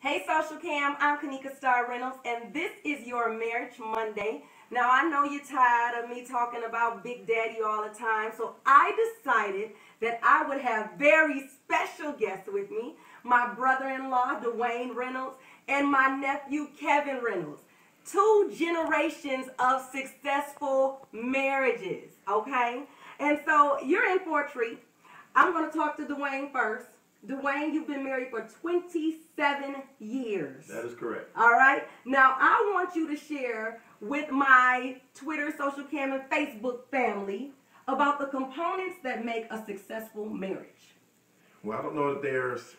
Hey Social Cam, I'm Candices Story, and this is your Marriage Monday. Now I know you're tired of me talking about Big Daddy all the time, so I decided that I would have very special guests with me, my brother-in-law Dwayne Reynolds and my nephew Kevin Reynolds. 2 generations of successful marriages, okay? And so you're in for a treat. I'm going to talk to Dwayne first. Dwayne, you've been married for 27 years. That is correct. All right. Now, I want you to share with my Twitter, Social Cam, and Facebook family about the components that make a successful marriage. Well, I don't know if there's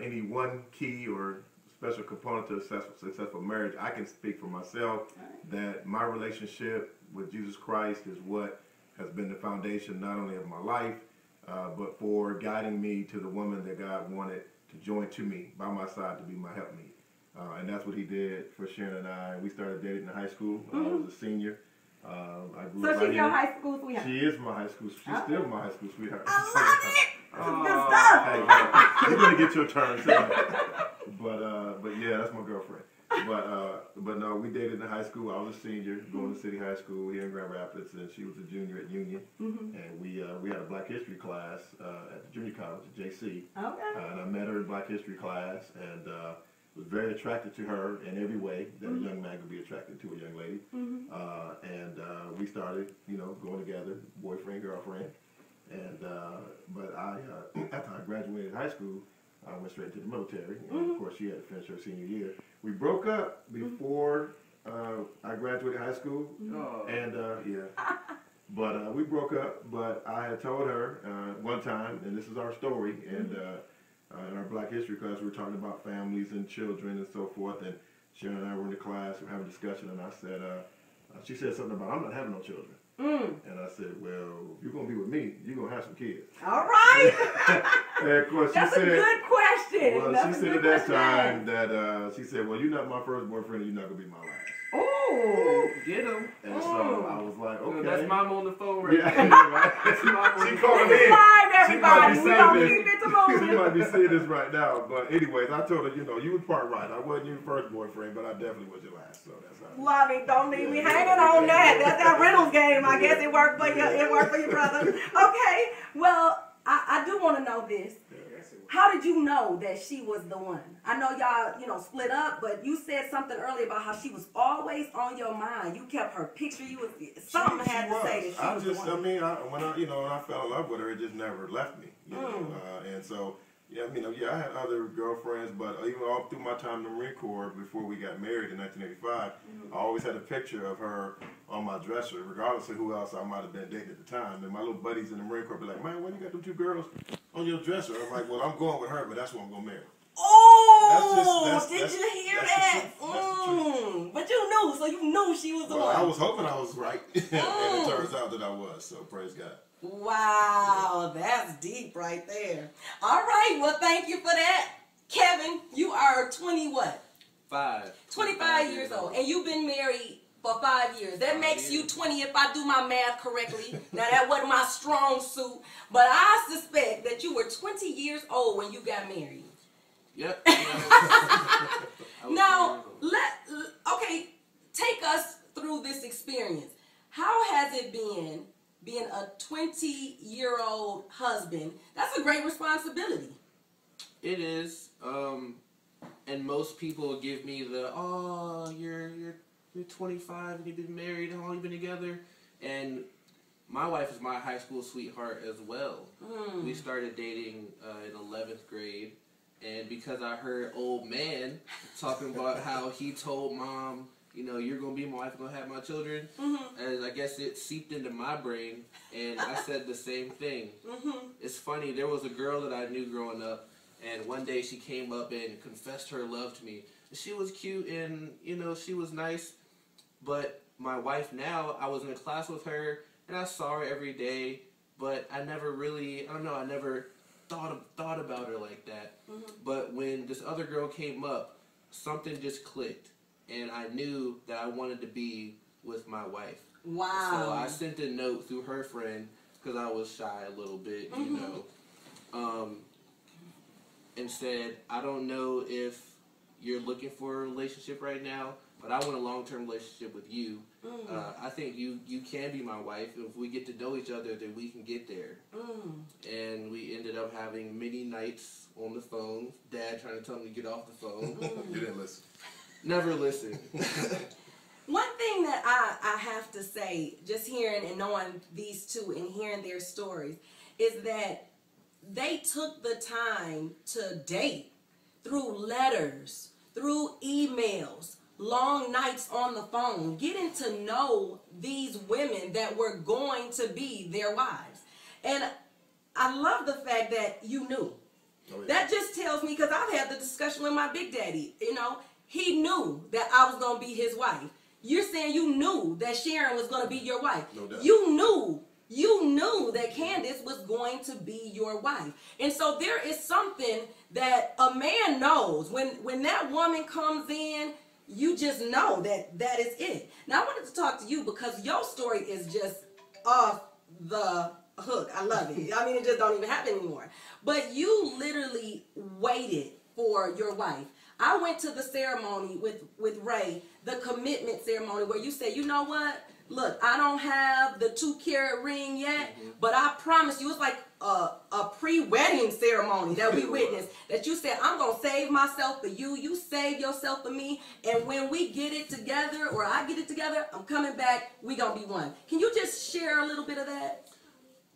any one key or special component to a successful marriage. I can speak for myself that my relationship with Jesus Christ is what has been the foundation not only of my life, but for guiding me to the woman that God wanted to join to me by my side to be my helpmeet. And that's what he did for Sharon and I. We started dating in high school. I was a senior. I grew up So she's your high school sweetheart? She is my high school. She's still my high school sweetheart. I love it! Good stuff! Hey, you're going to get your turn soon. But yeah, that's my girlfriend. But no, we dated in high school. I was a senior going to City High School here in Grand Rapids, and she was a junior at Union. And we had a Black History class at the junior college at JC. Okay. And I met her in Black History class, and was very attracted to her in every way that a young man could be attracted to a young lady. And we started, going together, boyfriend, girlfriend. And but after I graduated high school, I went straight to the military, and of course she had to finish her senior year. We broke up before I graduated high school, and but we broke up. But I had told her one time, and this is our story, and in our Black History class we were talking about families and children and so forth, and Sharon and I were in the class, we were having a discussion, and I said, she said something about, I'm not having no children. And I said, well, if you're going to be with me, you're going to have some kids. All right. And of course, That's a good question. Well, That's she said at that time that, she said, well, you're not my first boyfriend and you're not going to be my last. Oh, get him. And so I was like, okay. That's mom on the phone right now. That's mom. She called me. Live, everybody. We're going to keep it to moment. She might be seeing this right now. But anyways, I told her, you was part right. I wasn't your first boyfriend, but I definitely was your last. So that's how. Love it. Don't leave me hanging on that. That's that Reynolds game. I guess it worked for you. It worked for your brother. Okay. Well, I do want to know this. How did you know that she was the one? I know y'all, split up, but you said something earlier about how she was always on your mind. You kept her picture. Something had to say that she was the one. When I fell in love with her, it just never left me. And so, I had other girlfriends, but even all through my time in the Marine Corps, before we got married in 1985, I always had a picture of her on my dresser, regardless of who else I might have been dating at the time. And my little buddies in the Marine Corps be like, man, why you got them 2 girls on your dresser? I'm like, well, I'm going with her, but that's who I'm going to marry. Oh, did you hear that? But you knew, so you knew she was the one. I was hoping I was right, and it turns out that I was, so praise God. Wow, that's deep right there. All right, well, thank you for that. Kevin, you are 25 years old, and you've been married for 5 years. That makes you 20 if I do my math correctly. Now, that wasn't my strong suit, but I suspect that you were 20 years old when you got married. Yep. Now, take us through this experience. How has it been being a 20-year-old husband? That's a great responsibility. It is. And most people give me the, you're 25 and you've been married and how long you've been together. And my wife is my high school sweetheart as well. We started dating in 11th grade. And because I heard old man talking about how he told mom, you're going to be my wife, going to have my children, and I guess it seeped into my brain, and I said the same thing. It's funny, there was a girl that I knew growing up, and one day she came up and confessed her love to me. She was cute and, she was nice, but my wife now, I was in a class with her, and I saw her every day, but I never really, I never thought about her like that. But when this other girl came up, something just clicked, and I knew that I wanted to be with my wife. Wow. So I sent a note through her friend, because I was shy a little bit, and said, I don't know if you're looking for a relationship right now, but I want a long-term relationship with you. I think you can be my wife. If we get to know each other, then we can get there. And we ended up having many nights on the phone. Dad trying to tell me to get off the phone. You didn't listen. Never listen. One thing that I have to say, just hearing and knowing these two and hearing their stories, is that they took the time to date through letters, through emails, long nights on the phone, getting to know these women that were going to be their wives. And I love the fact that you knew. Oh, yeah. That just tells me, because I've had the discussion with my big daddy, you know, he knew that I was going to be his wife. You're saying you knew that Sharon was going to be your wife. No doubt. You knew that Candice was going to be your wife. And so there is something that a man knows. When that woman comes in, you just know that that is it. Now, I wanted to talk to you because your story is just off the hook. I love it. I mean, it just don't even happen anymore. But you literally waited for your wife. I went to the ceremony with Ray, the commitment ceremony, where you said, you know what? Look, I don't have the 2-carat ring yet, but I promise you, it's like a pre-wedding ceremony that we witnessed, that you said, I'm going to save myself for you, you save yourself for me, and when we get it together, or I get it together, I'm coming back, we going to be one. Can you just share a little bit of that?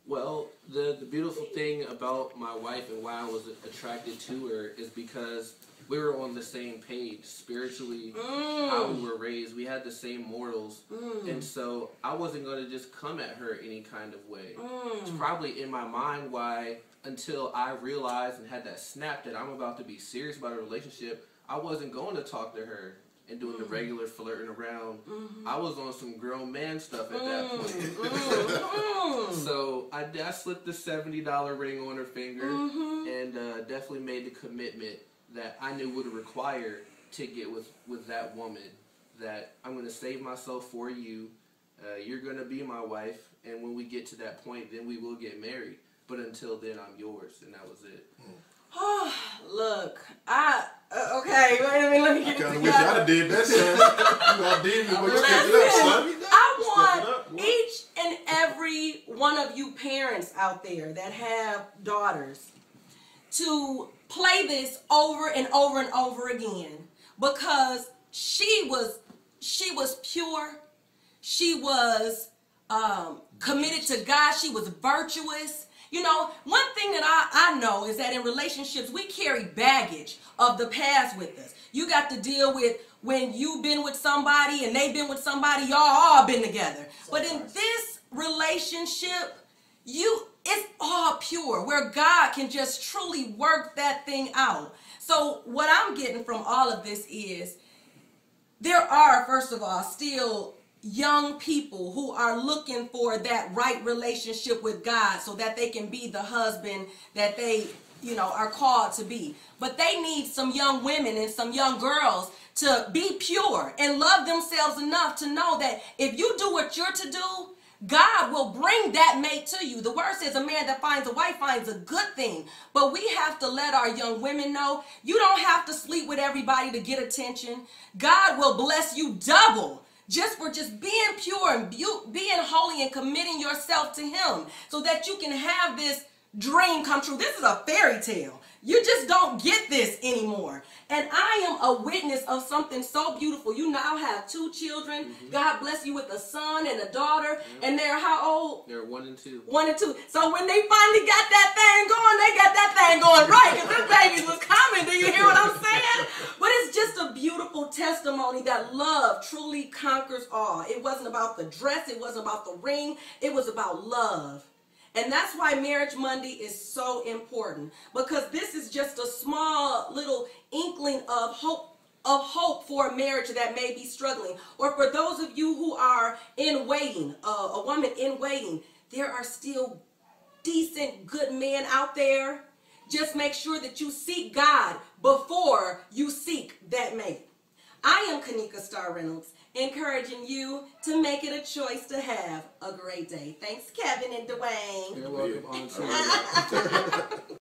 Well, the beautiful thing about my wife and why I was attracted to her is because we were on the same page spiritually, how we were raised. We had the same morals. And so I wasn't going to just come at her any kind of way. It's probably in my mind why, until I realized and had that snap that I'm about to be serious about a relationship, I wasn't going to talk to her and doing the regular flirting around. I was on some grown man stuff at that point. So I slipped the $70 ring on her finger and definitely made the commitment that I knew would require to get with that woman, that I'm going to save myself for you, you're going to be my wife, and when we get to that point, then we will get married. But until then, I'm yours, and that was it. Oh, look, okay, wait a minute, let me get it together. I kind of wish I'd have did that, son. You all did it, but you stepped it up, son. I want each and every one of you parents out there that have daughters to play this over and over and over again, because she was pure, she was committed to God, she was virtuous. You know, one thing that I know is that in relationships we carry baggage of the past with us. You got to deal with when you've been with somebody and they've been with somebody, y'all all been together. But in this relationship, it's all pure, where God can just truly work that thing out. So what I'm getting from all of this is there are, first of all, still young people who are looking for that right relationship with God so that they can be the husband that they, you know, are called to be. But they need some young women and some young girls to be pure and love themselves enough to know that if you do what you're to do, God will bring that mate to you. The word says a man that finds a wife finds a good thing. But we have to let our young women know you don't have to sleep with everybody to get attention. God will bless you double just for just being pure and being holy and committing yourself to him so that you can have this dream come true. This is a fairy tale. You just don't get this anymore. And I am a witness of something so beautiful. You now have 2 children. God bless you with a son and a daughter. And they're how old? They're 1 and 2. 1 and 2. So when they finally got that thing going, they got that thing going right, because them babies was coming. Do you hear what I'm saying? But it's just a beautiful testimony that love truly conquers all. It wasn't about the dress. It wasn't about the ring. It was about love. And that's why Marriage Monday is so important, because this is just a small little inkling of hope for a marriage that may be struggling. Or for those of you who are in waiting, a woman in waiting, there are still decent, good men out there. Just make sure that you seek God before you seek that mate. I am Candices Story Reynolds, encouraging you to make it a choice to have a great day. Thanks, Kevin and Dwayne. You're welcome.